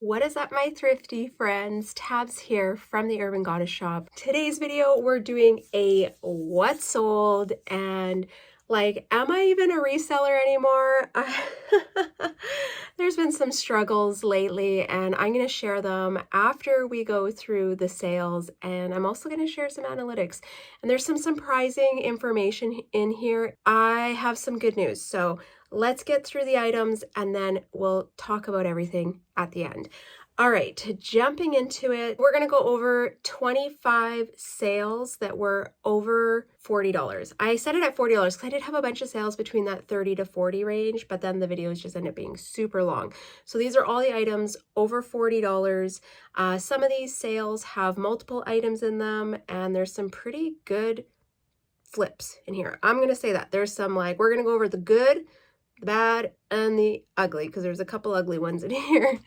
What is up, my thrifty friends? Tabs here from the Urban Goddess shop. Today's video, we're doing a what sold, and like, am I even a reseller anymore? There's been some struggles lately, and I'm going to share them after we go through the sales, and I'm also going to share some analytics. And there's some surprising information in here. I have some good news, so let's get through the items and then we'll talk about everything at the end. All right, jumping into it, we're going to go over 25 sales that were over $40. I set it at $40 because I did have a bunch of sales between that 30 to 40 range, but then the videos just end up being super long. So these are all the items over $40. Some of these sales have multiple items in them, and there's some pretty good flips in here. I'm going to say that. There's some, like, we're going to go over the good, the bad, and the ugly, because there's a couple ugly ones in here.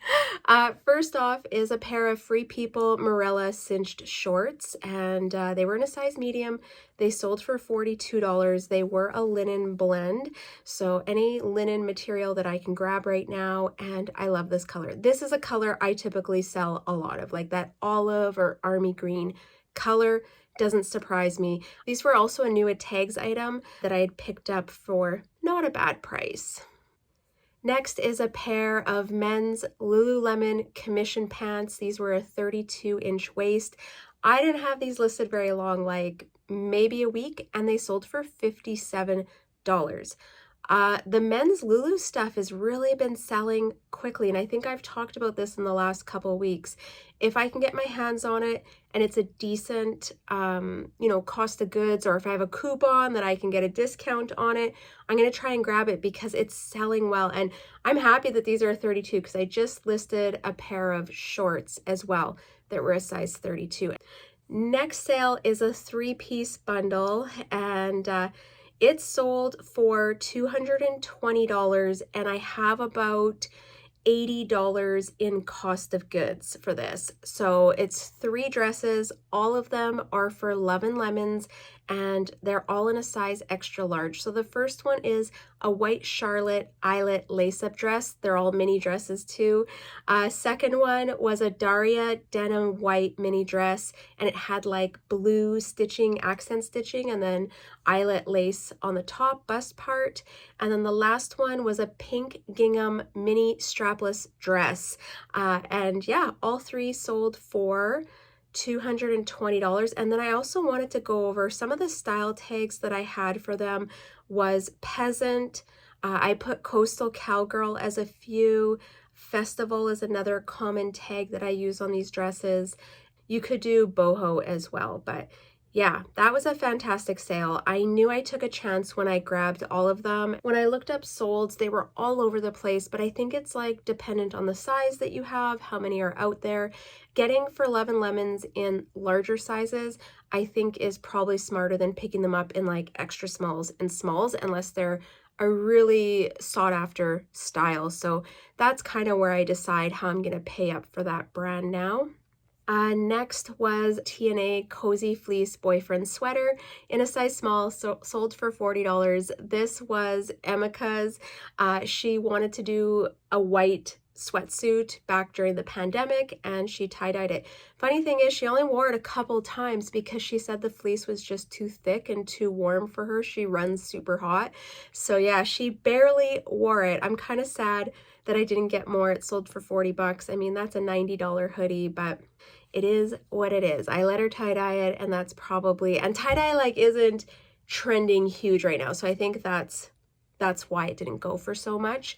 First off is a pair of Free People Morella cinched shorts, and they were in a size medium. They sold for $42. They were a linen blend, so any linen material that I can grab right now, and I love this color. This is a color I typically sell a lot of, like that olive or army green color. Doesn't surprise me. These were also a new at Tags item that I had picked up for not a bad price. Next is a pair of men's Lululemon commission pants. These were a 32-inch waist. I didn't have these listed very long, like maybe a week, and they sold for $57. The men's Lulu stuff has really been selling quickly, and I think I've talked about this in the last couple of weeks. If I can get my hands on it and it's a decent, cost of goods, or if I have a coupon that I can get a discount on it, I'm going to try and grab it because it's selling well. And I'm happy that these are 32 because I just listed a pair of shorts as well that were a size 32. Next sale is a 3-piece bundle, and it sold for $220, and I have about $80 in cost of goods for this. So it's 3 dresses. All of them are for Love and Lemons, and they're all in a size extra large. So the first one is a white Charlotte eyelet lace-up dress. They're all mini dresses too. Second one was a Daria denim white mini dress, and it had like blue stitching, accent stitching, and then eyelet lace on the top bust part. And then the last one was a pink gingham mini strapless dress. And yeah, all 3 sold for $220. And then I also wanted to go over some of the style tags that I had for them. Was peasant, I put coastal cowgirl as a few, festival is another common tag that I use on these dresses. You could do boho as well, but yeah, that was a fantastic sale. I knew I took a chance when I grabbed all of them. When I looked up solds, they were all over the place, but I think it's like dependent on the size that you have, how many are out there. Getting for Love and Lemons in larger sizes, I think is probably smarter than picking them up in like extra smalls and smalls, unless they're a really sought after style. So that's kind of where I decide how I'm going to pay up for that brand now. Next was TNA Cozy Fleece Boyfriend Sweater in a size small, sold for $40. This was Emika's. She wanted to do a white sweatsuit back during the pandemic, and she tie-dyed it. Funny thing is, she only wore it a couple times because she said the fleece was just too thick and too warm for her. She runs super hot. So yeah, she barely wore it. I'm kind of sad that I didn't get more. It sold for $40. I mean, that's a $90 hoodie, but it is what it is. I let her tie-dye it, and that's probably, and tie-dye like isn't trending huge right now. So I think that's why it didn't go for so much.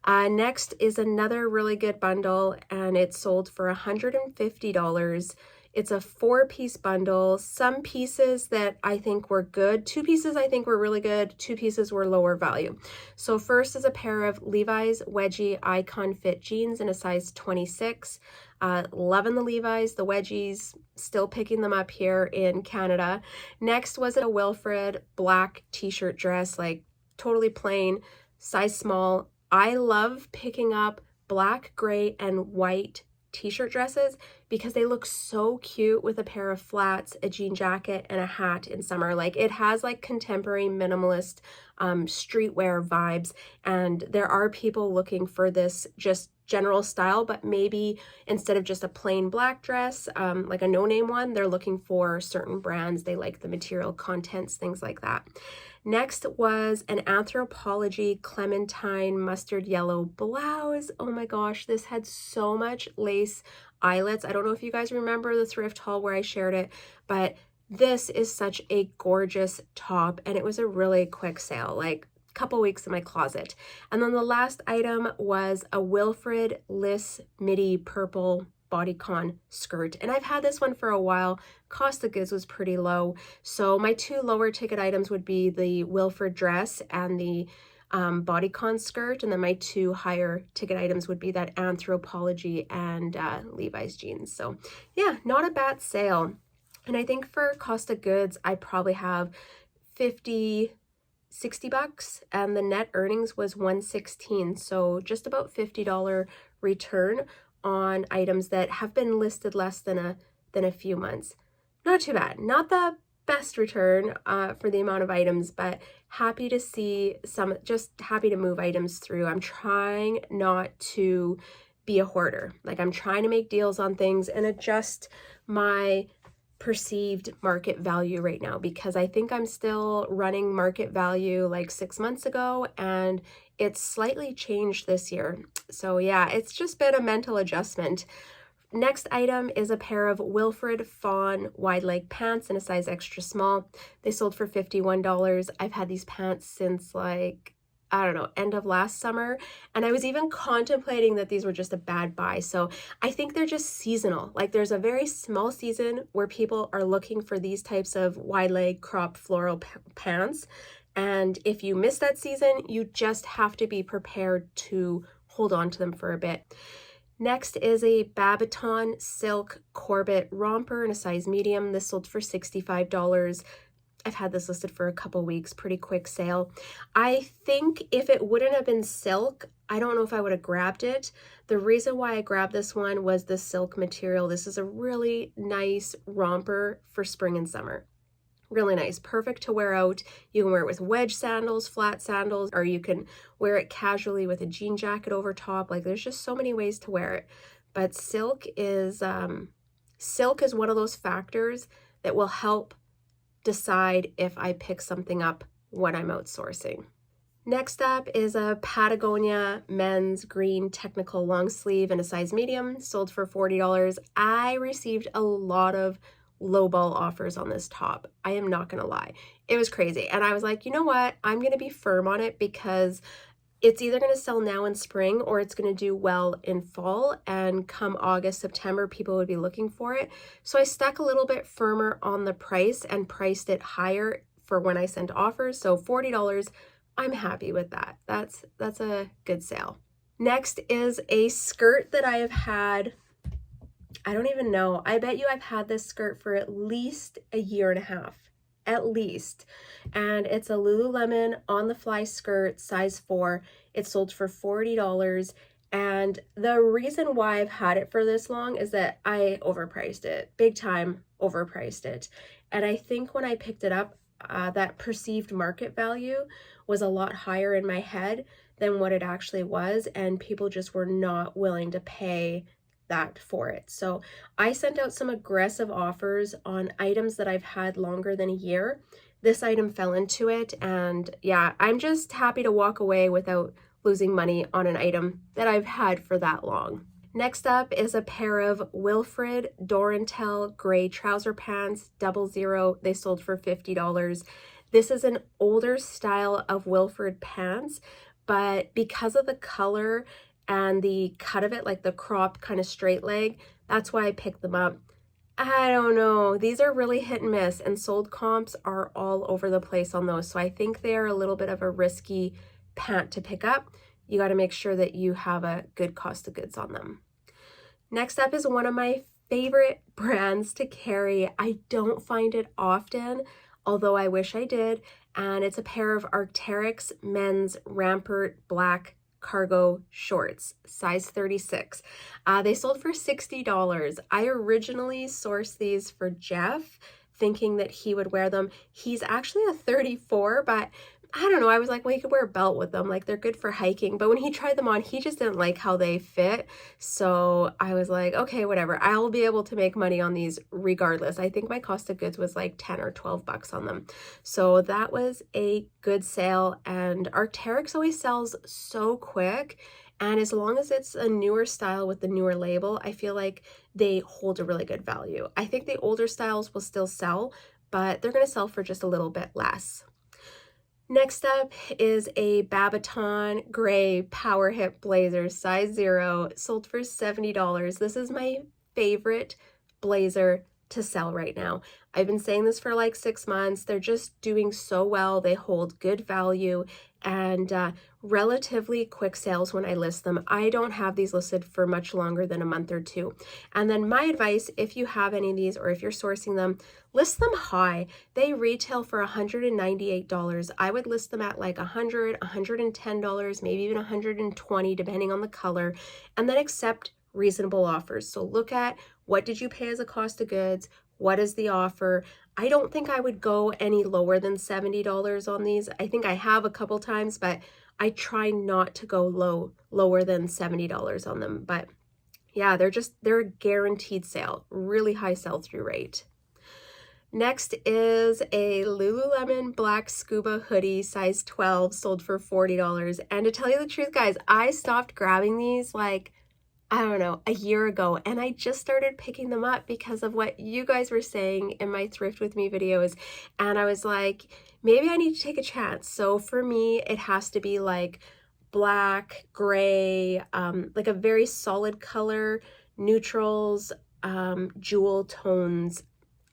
Next is another really good bundle, and it sold for $150. It's a 4-piece bundle. Some pieces that I think were good. 2 pieces I think were really good. 2 pieces were lower value. So first is a pair of Levi's Wedgie Icon Fit jeans in a size 26. Loving the Levi's, the wedgies, still picking them up here in Canada. Next was a Wilfred black t-shirt dress, like totally plain, size small. I love picking up black, gray, and white t-shirt dresses because they look so cute with a pair of flats, a jean jacket, and a hat in summer. Like, it has like contemporary minimalist streetwear vibes, and there are people looking for this just general style, but maybe instead of just a plain black dress, like a no-name one, they're looking for certain brands. They like the material contents, things like that. Next was an Anthropology Clementine Mustard Yellow blouse. Oh my gosh, this had so much lace eyelets. I don't know if you guys remember the thrift haul where I shared it, but this is such a gorgeous top, and it was a really quick sale, like couple weeks in my closet. And then the last item was a Wilfred Liss midi purple bodycon skirt, and I've had this one for a while. Cost of goods was pretty low, so my two lower ticket items would be the Wilfred dress and the bodycon skirt, and then my two higher ticket items would be that Anthropology and Levi's jeans. So yeah, not a bad sale. And I think for cost of goods, I probably have 60 bucks, and the net earnings was $116, so just about $50 return on items that have been listed less than a few months. Not too bad. Not the best return for the amount of items, but happy to see some, just happy to move items through. I'm trying not to be a hoarder. Like, I'm trying to make deals on things and adjust my perceived market value right now, because I think I'm still running market value like 6 months ago, and it's slightly changed this year. So yeah, it's just been a mental adjustment. Next item is a pair of Wilfred fawn wide leg pants in a size extra small. They sold for $51. I've had these pants since, like, I don't know, end of last summer, and I was even contemplating that these were just a bad buy. So I think they're just seasonal. Like, there's a very small season where people are looking for these types of wide leg crop floral pants, and if you miss that season, you just have to be prepared to hold on to them for a bit. Next is a Babaton silk Corbett romper in a size medium. This sold for $65. I've had this listed for a couple weeks, pretty quick sale. I think if it wouldn't have been silk, I don't know if I would have grabbed it. The reason why I grabbed this one was the silk material. This is a really nice romper for spring and summer. Really nice, perfect to wear out. You can wear it with wedge sandals, flat sandals, or you can wear it casually with a jean jacket over top. Like, there's just so many ways to wear it. But silk is one of those factors that will help decide if I pick something up when I'm outsourcing. Next up is a Patagonia men's green technical long sleeve in a size medium, sold for $40. I received a lot of lowball offers on this top. I am not gonna lie. It was crazy. And I was like, you know what? I'm gonna be firm on it, because it's either going to sell now in spring or it's going to do well in fall, and come August, September, people would be looking for it. So I stuck a little bit firmer on the price and priced it higher for when I sent offers. So $40, I'm happy with that. That's a good sale. Next is a skirt that I have had, I don't even know. I bet you I've had this skirt for at least a year and a half. At least. And it's a Lululemon on the fly skirt, size 4. It sold for $40. And the reason why I've had it for this long is that I overpriced it. Big time overpriced it. And I think when I picked it up, that perceived market value was a lot higher in my head than what it actually was. And people just were not willing to pay that for it. So I sent out some aggressive offers on items that I've had longer than a year. This item fell into it, and yeah, I'm just happy to walk away without losing money on an item that I've had for that long. Next up is a pair of Wilfred Dorentel gray trouser pants, 00. They sold for $50. This is an older style of Wilfred pants, but because of the color and the cut of it, like the crop kind of straight leg, that's why I picked them up. I don't know, these are really hit and miss, and sold comps are all over the place on those. So I think they're a little bit of a risky pant to pick up. You got to make sure that you have a good cost of goods on them. Next up is one of my favorite brands to carry. I don't find it often, although I wish I did. And it's a pair of Arcteryx men's Rampart black cargo shorts, size 36. They sold for $60. I originally sourced these for Jeff, thinking that he would wear them. He's actually a 34, but I don't know, I was like, well, you could wear a belt with them, like they're good for hiking. But when he tried them on, he just didn't like how they fit. So I was like, okay, whatever. I'll be able to make money on these regardless. I think my cost of goods was like 10 or 12 bucks on them. So that was a good sale. And Arcteryx always sells so quick. And as long as it's a newer style with the newer label, I feel like they hold a really good value. I think the older styles will still sell, but they're going to sell for just a little bit less. Next up is a Babaton gray power hip blazer, size 0, sold for $70. This is my favorite blazer to sell right now. I've been saying this for like 6 months. They're just doing so well. They hold good value and relatively quick sales when I list them. I don't have these listed for much longer than a month or two. And then my advice, if you have any of these or if you're sourcing them, list them high. They retail for $198. I would list them at like $100, $110, maybe even $120 depending on the color, and then accept reasonable offers. So look at what did you pay as a cost of goods? What is the offer? I don't think I would go any lower than $70 on these. I think I have a couple times, but I try not to go lower than $70 on them. But yeah, they're a guaranteed sale, really high sell-through rate. Next is a Lululemon black Scuba hoodie, size 12, sold for $40. And to tell you the truth, guys, I stopped grabbing these like, I don't know, a year ago, and I just started picking them up because of what you guys were saying in my Thrift With Me videos, and I was like, maybe I need to take a chance. So for me, it has to be like black, gray, like a very solid color, neutrals, jewel tones,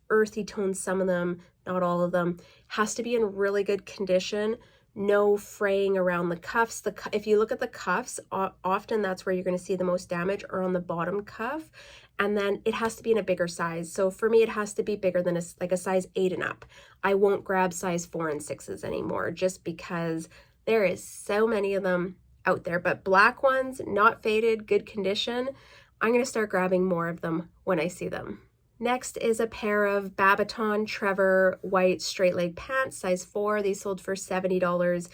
earthy tones, some of them, not all of them. Has to be in really good condition. No fraying around the cuffs. If you look at the cuffs, often that's where you're going to see the most damage, or on the bottom cuff. And then it has to be in a bigger size. So for me, it has to be bigger than like a size 8 and up. I won't grab size 4 and 6s anymore just because there is so many of them out there. But black ones, not faded, good condition, I'm going to start grabbing more of them when I see them. Next is a pair of Babaton Trevor white straight leg pants, size 4. These sold for $70.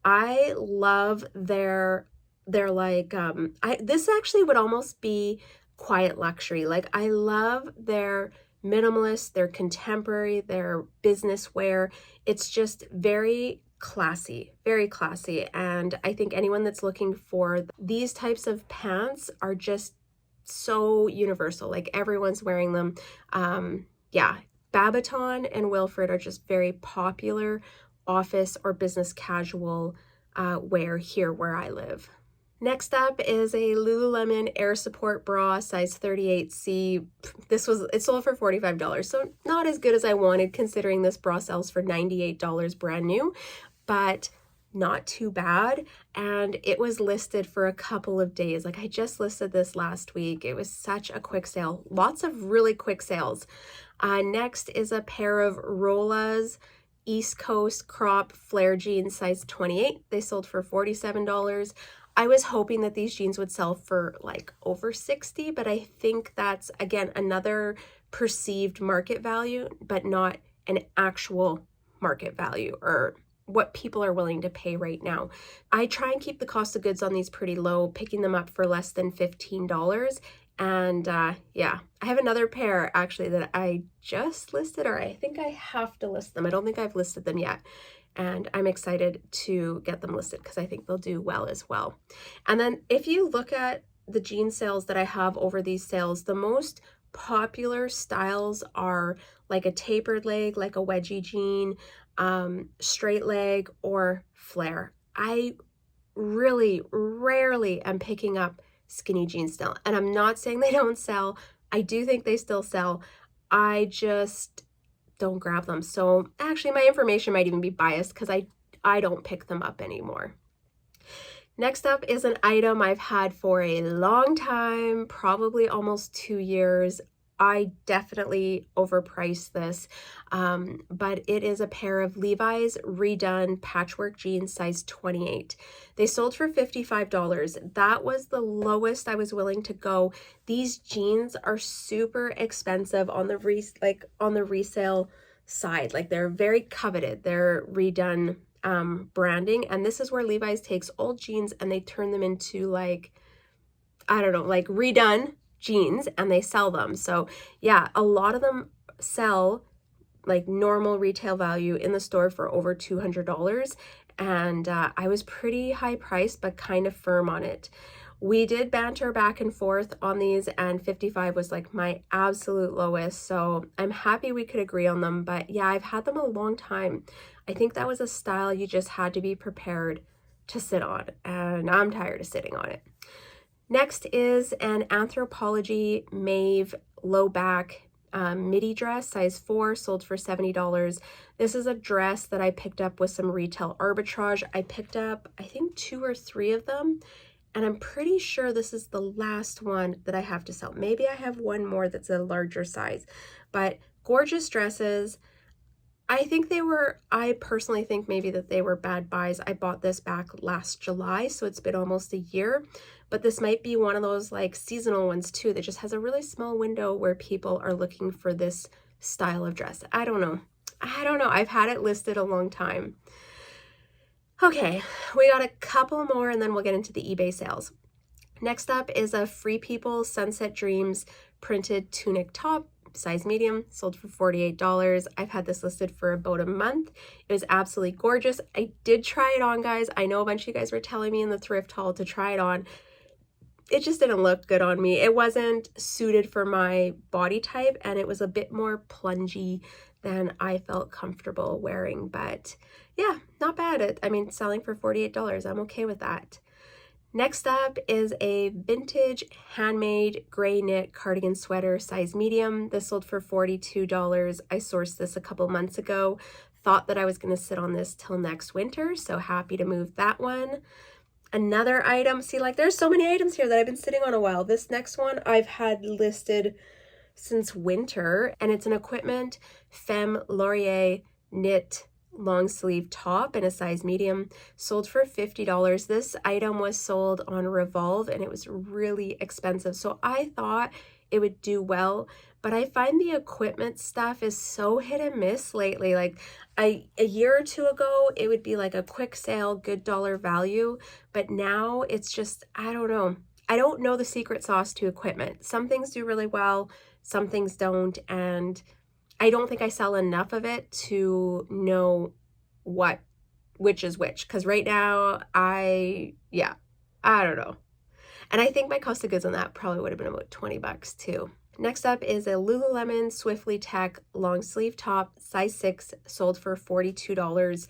I love their like, this actually would almost be quiet luxury. Like, I love their minimalist, their contemporary, their business wear. It's just very classy, very classy. And I think anyone that's looking for these types of pants are just so universal, like everyone's wearing them. Yeah, Babaton and Wilfred are just very popular office or business casual wear here where I live. Next up is a Lululemon Air Support Bra, size 38C. It sold for $45, so not as good as I wanted considering this bra sells for $98 brand new, but not too bad. And it was listed for a couple of days. Like, I just listed this last week. It was such a quick sale. Lots of really quick sales. Next is a pair of Rolla's East Coast crop flare jeans, size 28. They sold for $47. I was hoping that these jeans would sell for like over $60, but I think that's, again, another perceived market value, but not an actual market value or what people are willing to pay right now. I try and keep the cost of goods on these pretty low, picking them up for less than $15. And yeah, I have another pair actually that I just listed, or I think I have to list them. I don't think I've listed them yet. And I'm excited to get them listed because I think they'll do well as well. And then if you look at the jean sales that I have over these sales, the most popular styles are like a tapered leg, like a wedgie jean, straight leg, or flare. I really rarely am picking up skinny jeans still. And I'm not saying they don't sell. I do think they still sell. I just don't grab them. So actually my information might even be biased because I don't pick them up anymore. Next up is an item I've had for a long time, probably almost 2 years. I definitely overpriced this, but it is a pair of Levi's redone patchwork jeans, size 28. They sold for $55. That was the lowest I was willing to go. These jeans are super expensive on the resale side. Like, they're very coveted. They're redone branding. And this is where Levi's takes old jeans and they turn them into like, I don't know, like redone jeans, and they sell them. So yeah, a lot of them sell like normal retail value in the store for over $200. And I was pretty high priced, but kind of firm on it. We did banter back and forth on these, and 55 was like my absolute lowest. So I'm happy we could agree on them. But yeah, I've had them a long time. I think that was a style you just had to be prepared to sit on, and I'm tired of sitting on it. Next is an Anthropology Maeve low back midi dress, size 4, sold for $70. This is a dress that I picked up with some retail arbitrage. I picked up, I think, 2 or 3 of them, and I'm pretty sure this is the last one that I have to sell. Maybe I have one more that's a larger size, but gorgeous dresses. I personally think maybe that they were bad buys. I bought this back last July, so it's been almost a year. But this might be one of those like seasonal ones too that just has a really small window where people are looking for this style of dress. I don't know. I've had it listed a long time. Okay, we got a couple more and then we'll get into the eBay sales. Next up is a Free People Sunset Dreams printed tunic top, size medium, sold for $48. I've had this listed for about a month. It was absolutely gorgeous. I did try it on, guys. I know a bunch of you guys were telling me in the thrift haul to try it on. It just didn't look good on me. It wasn't suited for my body type, and it was a bit more plungy than I felt comfortable wearing. But yeah, not bad. I mean, selling for $48, I'm okay with that. Next up is a vintage handmade gray knit cardigan sweater, size medium. This sold for $42. I sourced this a couple months ago. Thought that I was going to sit on this till next winter, so happy to move that one. Another item, see, like there's so many items here that I've been sitting on a while. This next one I've had listed since winter, and it's an Equipment Femme Laurier knit long sleeve top in a size medium, sold for $50. This item was sold on Revolve and it was really expensive, so I thought it would do well, but I find the Equipment stuff is so hit and miss lately. Like a year or two ago, it would be like a quick sale, good dollar value, but now it's just, I don't know. I don't know the secret sauce to Equipment. Some things do really well, some things don't, and I don't think I sell enough of it to know which is which, because right now, I don't know. And I think my cost of goods on that probably would have been about $20 too. Next up is a Lululemon Swiftly Tech long sleeve top, size 6, sold for $42.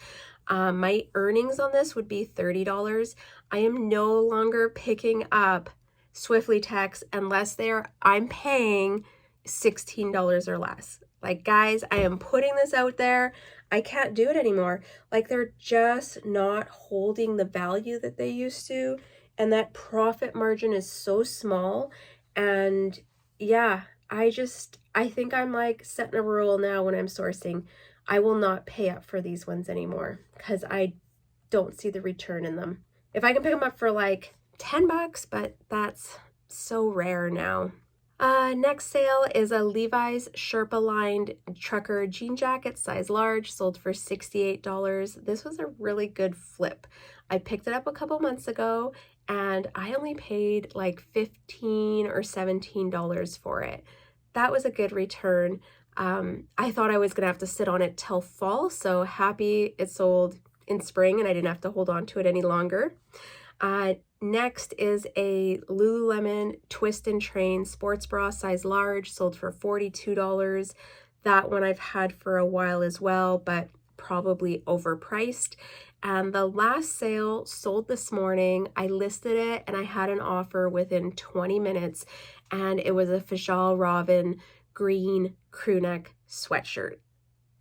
My earnings on this would be $30. I am no longer picking up Swiftly Techs unless I'm paying $16 or less. Like, guys, I am putting this out there. I can't do it anymore. Like, they're just not holding the value that they used to, and that profit margin is so small. And yeah, I think I'm like setting a rule now when I'm sourcing. I will not pay up for these ones anymore because I don't see the return in them. If I can pick them up for like $10, but that's so rare now. Next sale is a Levi's Sherpa lined trucker jean jacket, size large, sold for $68. This was a really good flip. I picked it up a couple months ago and I only paid like $15 or $17 for it. That was a good return. I thought I was gonna have to sit on it till fall, so happy it sold in spring and I didn't have to hold on to it any longer. Next is a Lululemon Twist and Train sports bra, size large, sold for $42. That one I've had for a while as well, but probably overpriced. And the last sale sold this morning. I listed it and I had an offer within 20 minutes, and it was a Fajal Robin green crew neck sweatshirt,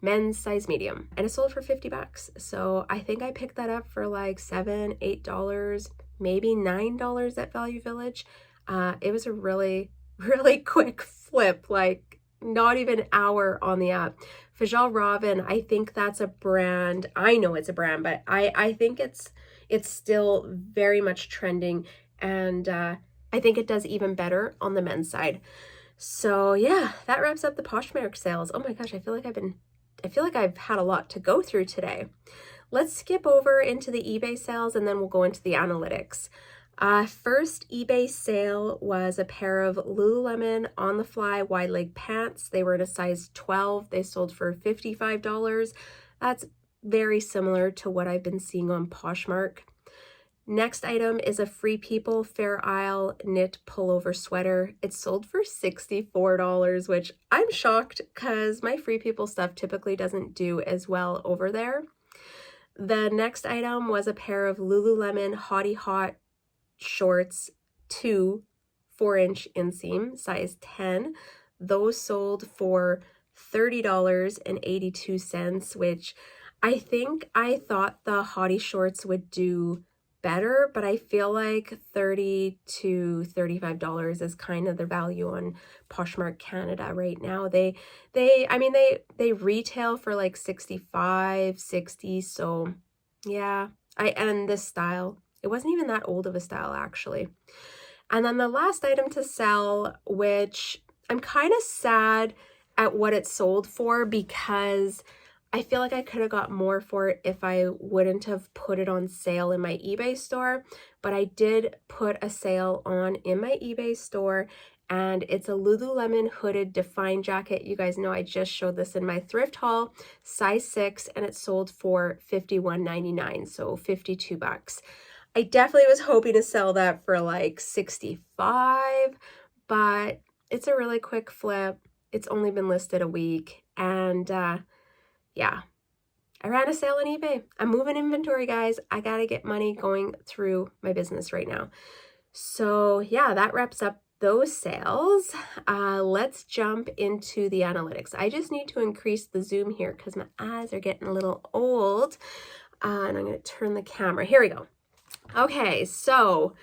men's size medium, and it sold for $50. So I think I picked that up for like $7, $8, maybe $9 at Value Village. It was a really, really quick flip, like not even an hour on the app. Fajal Robin, I think that's a brand. I know it's a brand, but I think it's still very much trending, and I think it does even better on the men's side. So yeah, that wraps up the Poshmark sales. Oh my gosh, I feel like I've had a lot to go through today. let's skip over into the eBay sales and then we'll go into the analytics. First eBay sale was a pair of Lululemon on the fly wide leg pants. They were in a size 12. They sold for $55. That's very similar to what I've been seeing on Poshmark. Next item is a Free People Fair Isle knit pullover sweater. It sold for $64, which I'm shocked because my Free People stuff typically doesn't do as well over there. The next item was a pair of Lululemon Hottie Hot shorts, 2 4-inch inseam, size 10. Those sold for $30.82, which I thought the Hottie shorts would do better, but I feel like $30 to $35 is kind of the value on Poshmark Canada right now. They retail for like 65, 60, so yeah. And this style, it wasn't even that old of a style actually. And then the last item to sell, which I'm kind of sad at what it sold for because I feel like I could have got more for it if I wouldn't have put it on sale in my eBay store, but I did put a sale on in my eBay store, and it's a Lululemon hooded Define jacket. You guys know I just showed this in my thrift haul, size 6, and it sold for $51.99, so $52. I definitely was hoping to sell that for like $65, but it's a really quick flip. It's only been listed a week, and yeah, I ran a sale on eBay. I'm moving inventory, guys. I gotta get money going through my business right now. So yeah, that wraps up those sales. Let's jump into the analytics. I just need to increase the zoom here because my eyes are getting a little old. And I'm gonna turn the camera. Here we go. Okay, so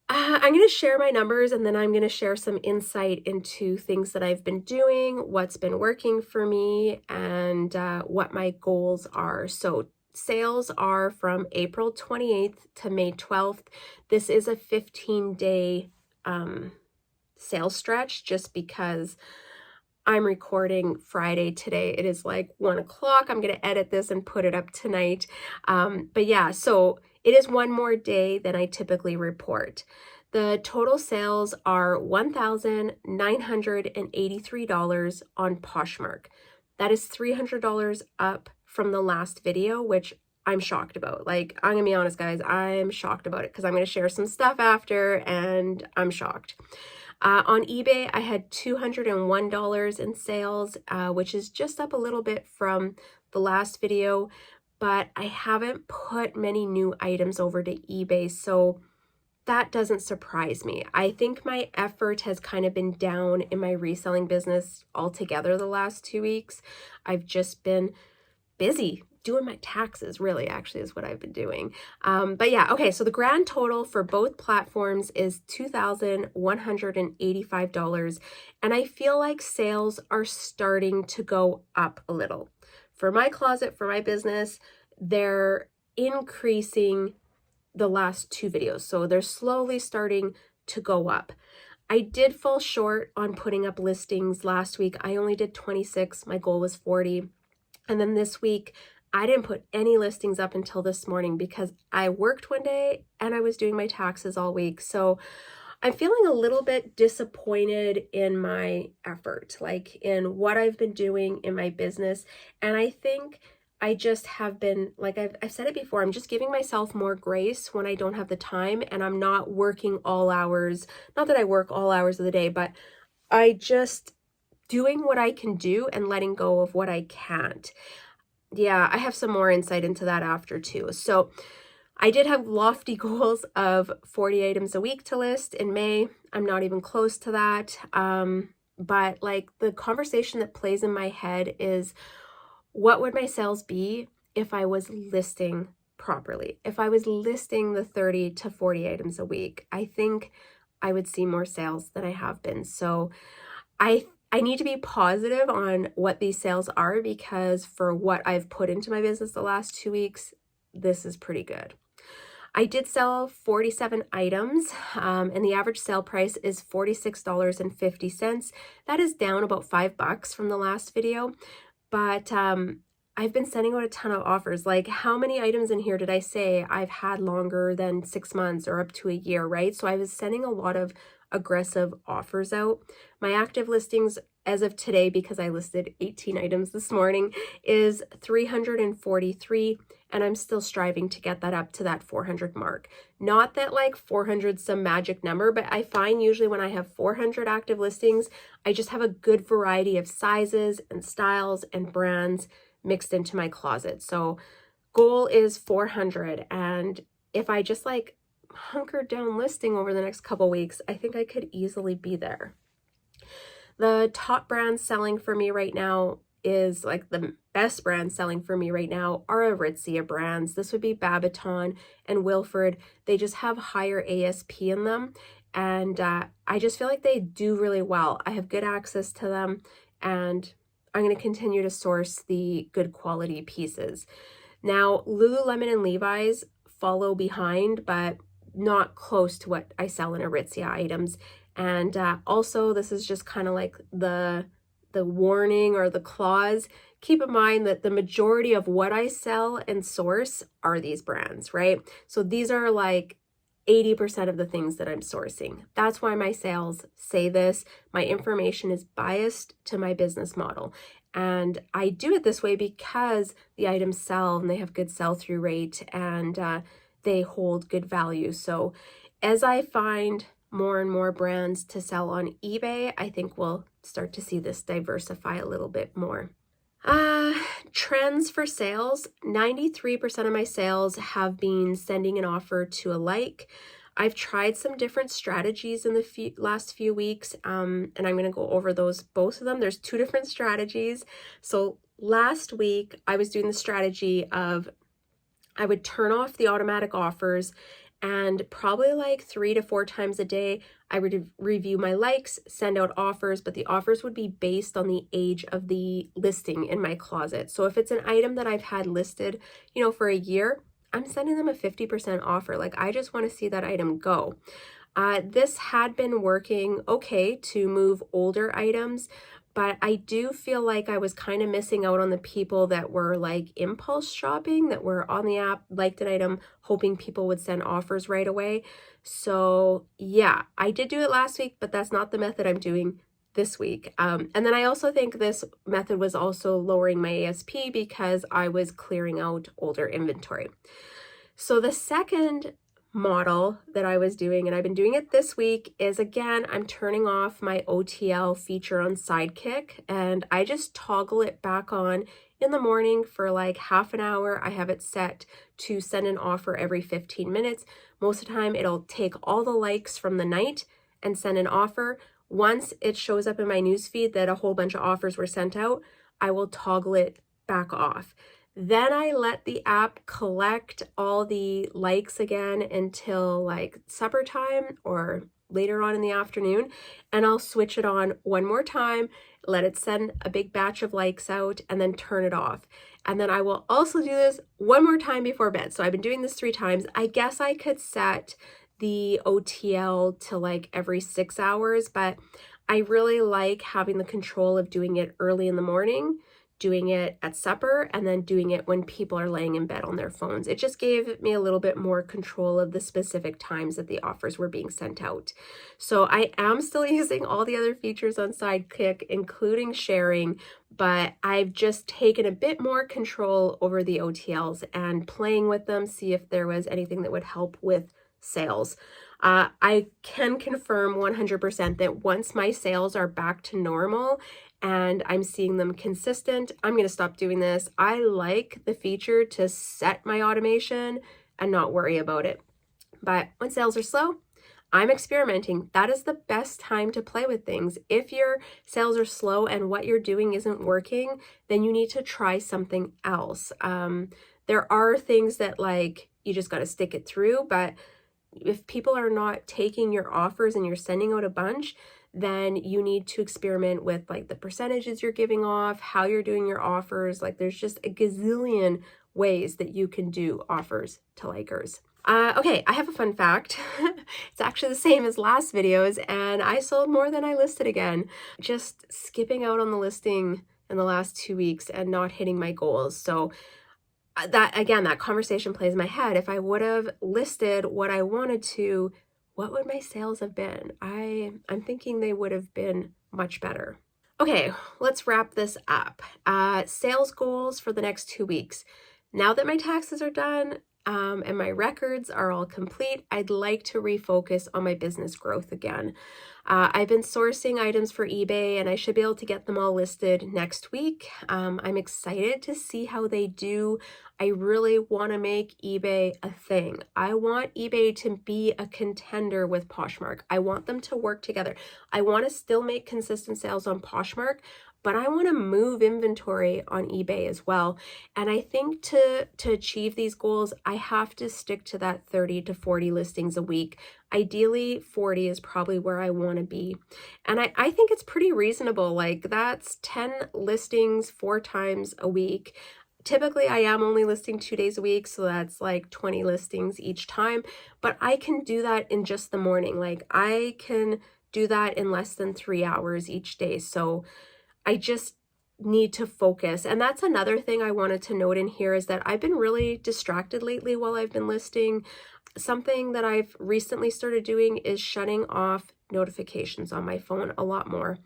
I'm going to share my numbers and then I'm going to share some insight into things that I've been doing, what's been working for me, and what my goals are. So sales are from April 28th to May 12th. This is a 15-day sales stretch just because I'm recording Friday today. It is like 1 o'clock. I'm going to edit this and put it up tonight. But yeah, so it is one more day than I typically report. The total sales are $1,983 on Poshmark. That is $300 up from the last video, which I'm shocked about. Like, I'm gonna be honest, guys, I'm shocked about it because I'm gonna share some stuff after and I'm shocked. On eBay, I had $201 in sales, which is just up a little bit from the last video, but I haven't put many new items over to eBay, so that doesn't surprise me. I think my effort has kind of been down in my reselling business altogether the last 2 weeks. I've just been busy doing my taxes, really, actually, is what I've been doing. But yeah, okay, so the grand total for both platforms is $2,185, and I feel like sales are starting to go up a little. For my closet, for my business, they're increasing the last 2 videos, so they're slowly starting to go up. I did fall short on putting up listings last week. I only did 26. My goal was 40. And then this week, I didn't put any listings up until this morning because I worked one day and I was doing my taxes all week. So I'm feeling a little bit disappointed in my effort, like in what I've been doing in my business. And I think I just have been, like I've said it before, I'm just giving myself more grace when I don't have the time and I'm not working all hours. Not that I work all hours of the day, but I just doing what I can do and letting go of what I can't. Yeah, I have some more insight into that after too. So I did have lofty goals of 40 items a week to list in May. I'm not even close to that. But like the conversation that plays in my head is, what would my sales be if I was listing properly? If I was listing the 30 to 40 items a week, I think I would see more sales than I have been. So I need to be positive on what these sales are because for what I've put into my business the last 2 weeks, this is pretty good. I did sell 47 items and the average sale price is $46.50. That is down about $5 from the last video. But I've been sending out a ton of offers. Like, how many items in here did I say I've had longer than 6 months or up to a year, right? So I was sending a lot of aggressive offers out. My active listings as of today, because I listed 18 items this morning, is 343, and I'm still striving to get that up to that 400 mark. Not that like 400 is some magic number, but I find usually when I have 400 active listings, I just have a good variety of sizes and styles and brands mixed into my closet. So goal is 400, and if I just like hunkered down listing over the next couple weeks, I think I could easily be there. The top brands selling for me right now is like the best brands selling for me right now are Aritzia brands. This would be Babaton and Wilfred. They just have higher ASP in them, and I just feel like they do really well. I have good access to them, and I'm going to continue to source the good quality pieces. Now, Lululemon and Levi's follow behind, but not close to what I sell in Aritzia items. And also, this is just kind of like the warning or the clause. Keep in mind that the majority of what I sell and source are these brands, right? So these are like 80% of the things that I'm sourcing. That's why my sales say this. My information is biased to my business model. And I do it this way because the items sell and they have good sell-through rate, and they hold good value. So as I find more and more brands to sell on eBay, I think we'll start to see this diversify a little bit more. Trends for sales. 93% of my sales have been sending an offer to a like. I've tried some different strategies in the last few weeks, and I'm going to go over both of them. There's 2 different strategies. So last week, I was doing the strategy of I would turn off the automatic offers, and probably like 3 to 4 times a day, I would review my likes, send out offers, but the offers would be based on the age of the listing in my closet. So if it's an item that I've had listed, for a year, I'm sending them a 50% offer. Like, I just want to see that item go. This had been working okay to move older items, but I do feel like I was kind of missing out on the people that were like impulse shopping, that were on the app, liked an item, hoping people would send offers right away. So yeah, I did do it last week, but that's not the method I'm doing this week. And then I also think this method was also lowering my ASP because I was clearing out older inventory. So the second model that I was doing, and I've been doing it this week, is again, I'm turning off my OTL feature on Sidekick, and I just toggle it back on in the morning for like half an hour. I have it set to send an offer every 15 minutes. Most of the time, it'll take all the likes from the night and send an offer. Once it shows up in my newsfeed that a whole bunch of offers were sent out, I will toggle it back off. Then I let the app collect all the likes again until like supper time or later on in the afternoon, and I'll switch it on one more time, let it send a big batch of likes out, and then turn it off. And then I will also do this one more time before bed. So I've been doing this 3 times. I guess I could set the OTL to like every 6 hours, but I really like having the control of doing it early in the morning, doing it at supper, and then doing it when people are laying in bed on their phones. It just gave me a little bit more control of the specific times that the offers were being sent out. So I am still using all the other features on Sidekick, including sharing, but I've just taken a bit more control over the OTLs and playing with them, see if there was anything that would help with sales. I can confirm 100% that once my sales are back to normal and I'm seeing them consistent, I'm going to stop doing this. I like the feature to set my automation and not worry about it. But when sales are slow, I'm experimenting. That is the best time to play with things. If your sales are slow and what you're doing isn't working, then you need to try something else. There are things that like you just got to stick it through, but if people are not taking your offers and you're sending out a bunch, then you need to experiment with like the percentages you're giving off, how you're doing your offers. Like there's just a gazillion ways that you can do offers to likers. Okay, I have a fun fact. It's actually the same as last videos, and I sold more than I listed again. Just skipping out on the listing in the last 2 weeks and not hitting my goals. So that, again, that conversation plays in my head. If I would have listed what I wanted to, what would my sales have been? I'm thinking they would have been much better. Okay, let's wrap this up. Sales goals for the next 2 weeks. Now that my taxes are done, and my records are all complete, I'd like to refocus on my business growth again. I've been sourcing items for eBay and I should be able to get them all listed next week. I'm excited to see how they do. I really want to make eBay a thing. I want eBay to be a contender with Poshmark. I want them to work together. I want to still make consistent sales on Poshmark, but I want to move inventory on eBay as well. And I think to achieve these goals, I have to stick to that 30 to 40 listings a week. Ideally, 40 is probably where I want to be. And I think it's pretty reasonable. Like, that's 10 listings 4 times a week. Typically, I am only listing 2 days a week, so that's like 20 listings each time. But I can do that in just the morning. Like, I can do that in less than 3 hours each day. So I just need to focus. And that's another thing I wanted to note in here, is that I've been really distracted lately while I've been listing. Something that I've recently started doing is shutting off notifications on my phone a lot more.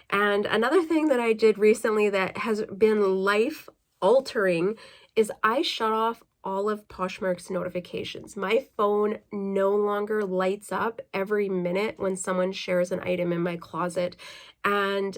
And another thing that I did recently that has been life altering is I shut off all of Poshmark's notifications. My phone no longer lights up every minute when someone shares an item in my closet. And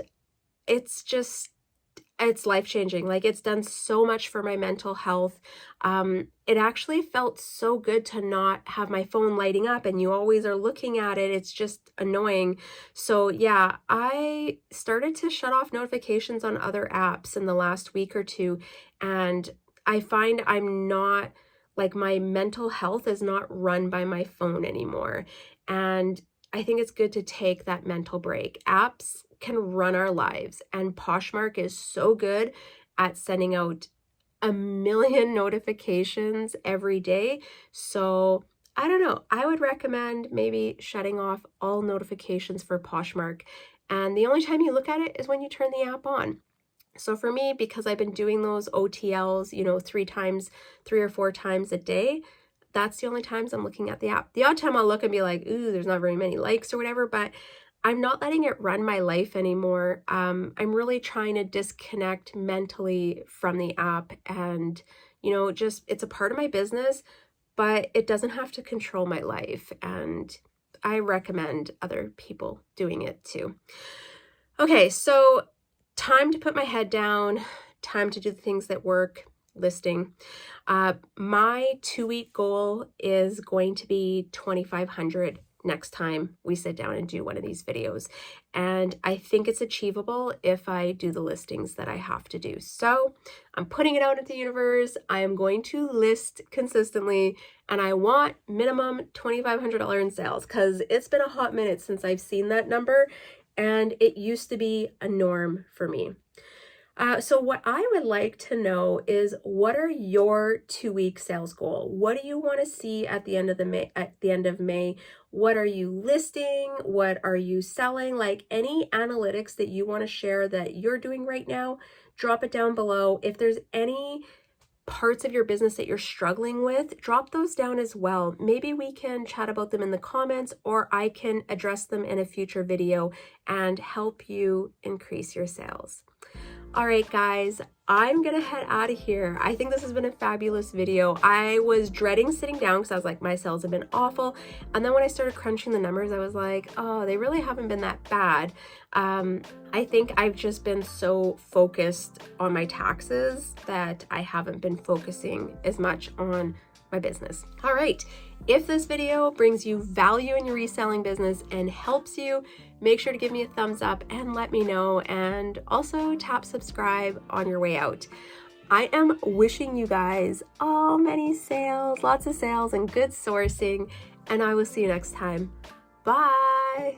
it's life-changing. Like, it's done so much for my mental health. It actually felt so good to not have my phone lighting up and you always are looking at it. It's just annoying. So yeah, I started to shut off notifications on other apps in the last week or two. And I find I'm not, like, my mental health is not run by my phone anymore. And I think it's good to take that mental break. Apps can run our lives, and Poshmark is so good at sending out a million notifications every day. So I don't know, I would recommend maybe shutting off all notifications for Poshmark, and the only time you look at it is when you turn the app on. So for me, because I've been doing those OTLs, you know, 3 or 4 times a day, that's the only times I'm looking at the app. The odd time I'll look and be like, ooh, there's not very many likes or whatever, but I'm not letting it run my life anymore. I'm really trying to disconnect mentally from the app, and, you know, just, it's a part of my business, but it doesn't have to control my life. And I recommend other people doing it too. Okay, so time to put my head down, time to do the things that work. Listing. My 2-week goal is going to be 2,500 next time we sit down and do one of these videos. And I think it's achievable if I do the listings that I have to do. So I'm putting it out into the universe. I am going to list consistently, and I want minimum $2,500 in sales, because it's been a hot minute since I've seen that number, and it used to be a norm for me. So what I would like to know is, what are your 2-week sales goal? What do you want to see at the end of May? What are you listing? What are you selling? Like, any analytics that you want to share that you're doing right now, drop it down below. If there's any parts of your business that you're struggling with, drop those down as well. Maybe we can chat about them in the comments, or I can address them in a future video and help you increase your sales. All right, guys, I'm gonna head out of here. I think this has been a fabulous video. I was dreading sitting down because I was like, my sales have been awful. And then when I started crunching the numbers, I was like, oh, they really haven't been that bad. I think I've just been so focused on my taxes that I haven't been focusing as much on my business. All right, if this video brings you value in your reselling business and helps you, make sure to give me a thumbs up and let me know, and also tap subscribe on your way out. I am wishing you guys all many sales, lots of sales and good sourcing, and I will see you next time. Bye.